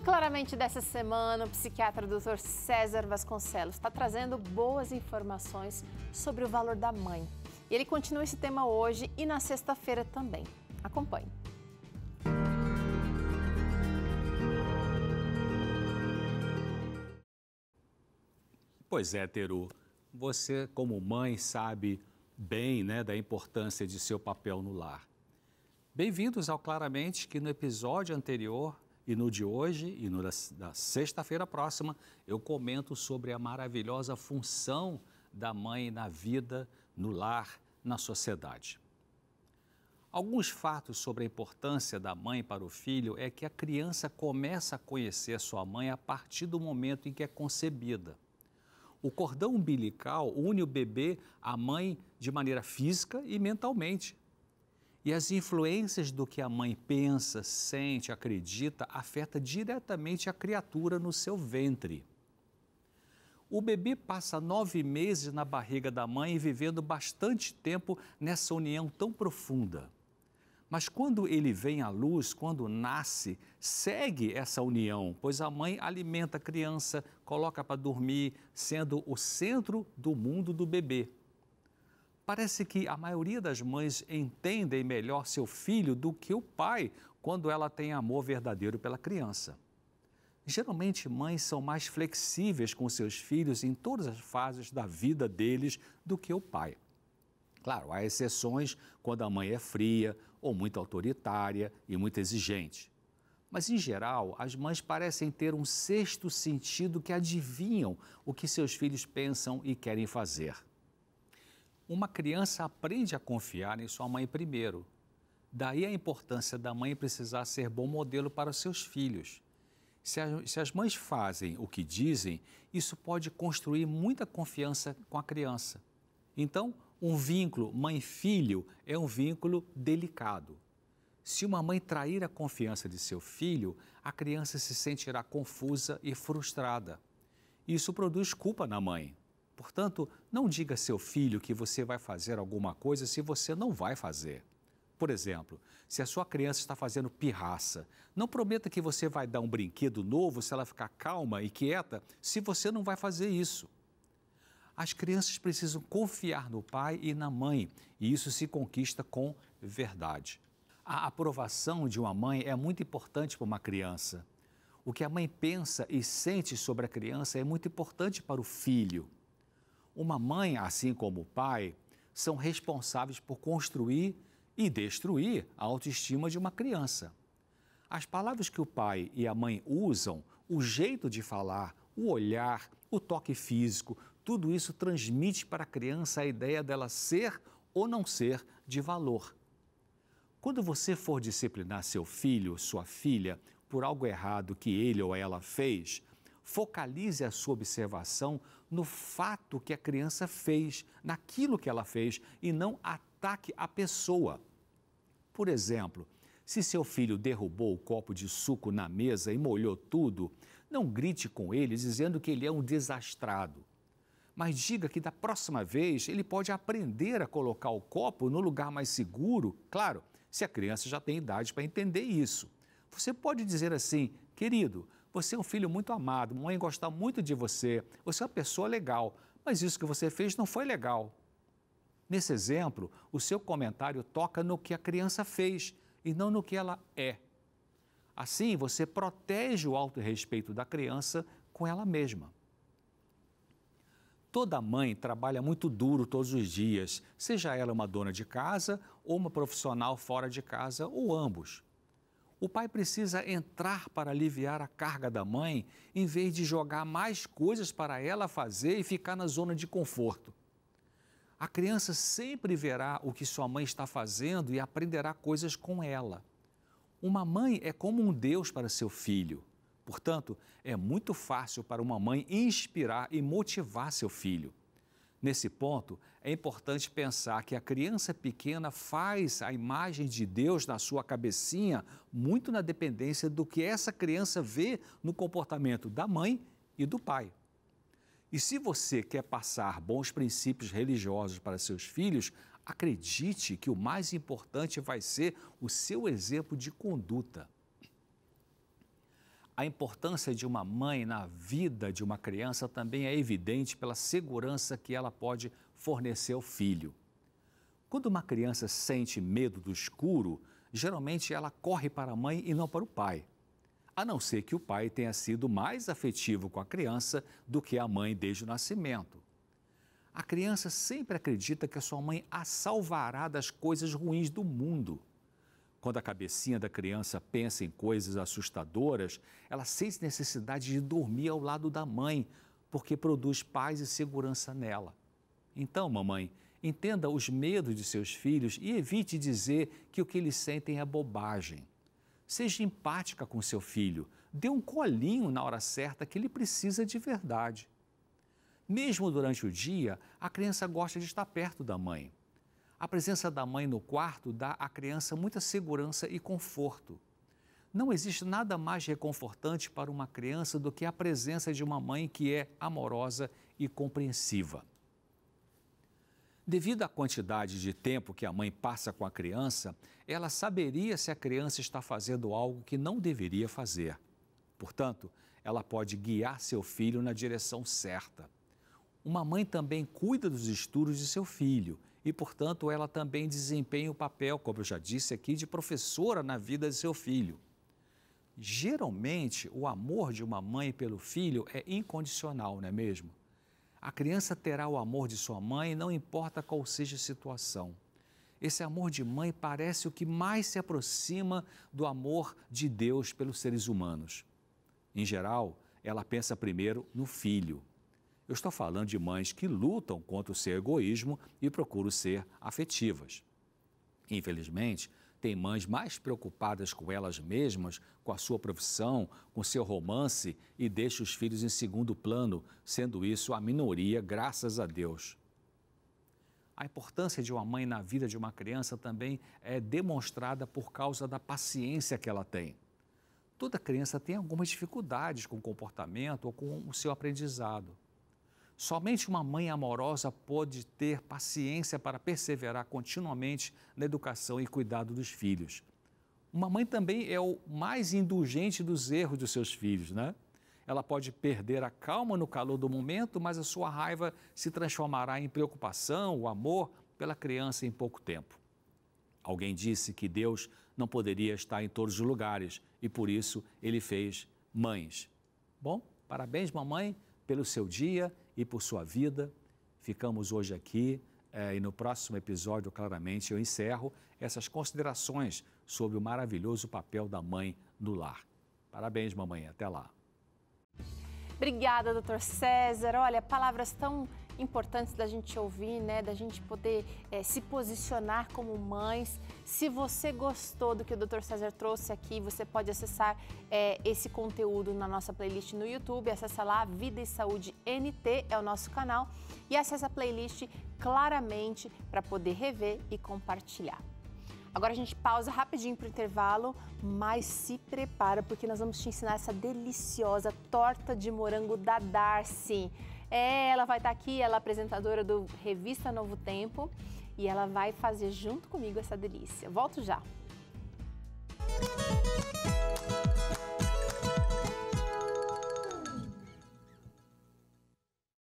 Claramente, dessa semana, o psiquiatra Dr. César Vasconcelos está trazendo boas informações sobre o valor da mãe. E ele continua esse tema hoje e na sexta-feira também. Acompanhe. Pois é, Teru. Você, como mãe, sabe bem, da importância de seu papel no lar. Bem-vindos ao Claramente, que no episódio anterior e no de hoje e no da sexta-feira próxima, eu comento sobre a maravilhosa função da mãe na vida, no lar, na sociedade. Alguns fatos sobre a importância da mãe para o filho é que a criança começa a conhecer sua mãe a partir do momento em que é concebida. O cordão umbilical une o bebê à mãe de maneira física e mentalmente. E as influências do que a mãe pensa, sente, acredita, afeta diretamente a criatura no seu ventre. O bebê passa 9 meses na barriga da mãe, vivendo bastante tempo nessa união tão profunda. Mas quando ele vem à luz, quando nasce, segue essa união, pois a mãe alimenta a criança, coloca para dormir, sendo o centro do mundo do bebê. Parece que a maioria das mães entendem melhor seu filho do que o pai quando ela tem amor verdadeiro pela criança. Geralmente, mães são mais flexíveis com seus filhos em todas as fases da vida deles do que o pai. Claro, há exceções quando a mãe é fria ou muito autoritária e muito exigente. Mas, em geral, as mães parecem ter um sexto sentido que adivinham o que seus filhos pensam e querem fazer. Uma criança aprende a confiar em sua mãe primeiro. Daí a importância da mãe precisar ser bom modelo para os seus filhos. Se as mães fazem o que dizem, isso pode construir muita confiança com a criança. Então, um vínculo mãe-filho é um vínculo delicado. Se uma mãe trair a confiança de seu filho, a criança se sentirá confusa e frustrada. Isso produz culpa na mãe. Portanto, não diga a seu filho que você vai fazer alguma coisa se você não vai fazer. Por exemplo, se a sua criança está fazendo pirraça, não prometa que você vai dar um brinquedo novo se ela ficar calma e quieta, se você não vai fazer isso. As crianças precisam confiar no pai e na mãe, e isso se conquista com verdade. A aprovação de uma mãe é muito importante para uma criança. O que a mãe pensa e sente sobre a criança é muito importante para o filho. Uma mãe, assim como o pai, são responsáveis por construir e destruir a autoestima de uma criança. As palavras que o pai e a mãe usam, o jeito de falar, o olhar, o toque físico, tudo isso transmite para a criança a ideia dela ser ou não ser de valor. Quando você for disciplinar seu filho, sua filha, por algo errado que ele ou ela fez, focalize a sua observação no fato que a criança fez, naquilo que ela fez, e não ataque a pessoa. Por exemplo, se seu filho derrubou o copo de suco na mesa e molhou tudo, não grite com ele dizendo que ele é um desastrado. Mas diga que da próxima vez ele pode aprender a colocar o copo no lugar mais seguro, claro, se a criança já tem idade para entender isso. Você pode dizer assim: querido, você é um filho muito amado, mãe gosta muito de você, você é uma pessoa legal, mas isso que você fez não foi legal. Nesse exemplo, o seu comentário toca no que a criança fez e não no que ela é. Assim, você protege o autorrespeito da criança com ela mesma. Toda mãe trabalha muito duro todos os dias, seja ela uma dona de casa ou uma profissional fora de casa ou ambos. O pai precisa entrar para aliviar a carga da mãe, em vez de jogar mais coisas para ela fazer e ficar na zona de conforto. A criança sempre verá o que sua mãe está fazendo e aprenderá coisas com ela. Uma mãe é como um Deus para seu filho. Portanto, é muito fácil para uma mãe inspirar e motivar seu filho. Nesse ponto, é importante pensar que a criança pequena faz a imagem de Deus na sua cabecinha muito na dependência do que essa criança vê no comportamento da mãe e do pai. E se você quer passar bons princípios religiosos para seus filhos, acredite que o mais importante vai ser o seu exemplo de conduta. A importância de uma mãe na vida de uma criança também é evidente pela segurança que ela pode fornecer ao filho. Quando uma criança sente medo do escuro, geralmente ela corre para a mãe e não para o pai, a não ser que o pai tenha sido mais afetivo com a criança do que a mãe desde o nascimento. A criança sempre acredita que a sua mãe a salvará das coisas ruins do mundo. Quando a cabecinha da criança pensa em coisas assustadoras, ela sente necessidade de dormir ao lado da mãe, porque produz paz e segurança nela. Então, mamãe, entenda os medos de seus filhos e evite dizer que o que eles sentem é bobagem. Seja empática com seu filho, dê um colinho na hora certa que ele precisa de verdade. Mesmo durante o dia, a criança gosta de estar perto da mãe. A presença da mãe no quarto dá à criança muita segurança e conforto. Não existe nada mais reconfortante para uma criança do que a presença de uma mãe que é amorosa e compreensiva. Devido à quantidade de tempo que a mãe passa com a criança, ela saberia se a criança está fazendo algo que não deveria fazer. Portanto, ela pode guiar seu filho na direção certa. Uma mãe também cuida dos estudos de seu filho e, portanto, ela também desempenha o papel, como eu já disse aqui, de professora na vida de seu filho. Geralmente, o amor de uma mãe pelo filho é incondicional, não é mesmo? A criança terá o amor de sua mãe, não importa qual seja a situação. Esse amor de mãe parece o que mais se aproxima do amor de Deus pelos seres humanos. Em geral, ela pensa primeiro no filho. Eu estou falando de mães que lutam contra o seu egoísmo e procuram ser afetivas. Infelizmente, tem mães mais preocupadas com elas mesmas, com a sua profissão, com seu romance e deixam os filhos em segundo plano, sendo isso a minoria, graças a Deus. A importância de uma mãe na vida de uma criança também é demonstrada por causa da paciência que ela tem. Toda criança tem algumas dificuldades com o comportamento ou com o seu aprendizado. Somente uma mãe amorosa pode ter paciência para perseverar continuamente na educação e cuidado dos filhos. Uma mãe também é o mais indulgente dos erros dos seus filhos, né? Ela pode perder a calma no calor do momento, mas a sua raiva se transformará em preocupação, o amor pela criança em pouco tempo. Alguém disse que Deus não poderia estar em todos os lugares e por isso ele fez mães. Bom, parabéns, mamãe, pelo seu dia e por sua vida. Ficamos hoje aqui e no próximo episódio, claramente, eu encerro essas considerações sobre o maravilhoso papel da mãe no lar. Parabéns, mamãe. Até lá. Obrigada, doutor César. Olha, palavras tão importantes da gente ouvir, né? Da gente poder se posicionar como mães. Se você gostou do que o doutor César trouxe aqui, você pode acessar esse conteúdo na nossa playlist no YouTube. Acessa lá, Vida e Saúde NT é o nosso canal. E acessa a playlist claramente para poder rever e compartilhar. Agora a gente pausa rapidinho para o intervalo, mas se prepara porque nós vamos te ensinar essa deliciosa torta de morango da Darcy. Ela vai estar aqui, ela é apresentadora do Revista Novo Tempo e ela vai fazer junto comigo essa delícia. Volto já!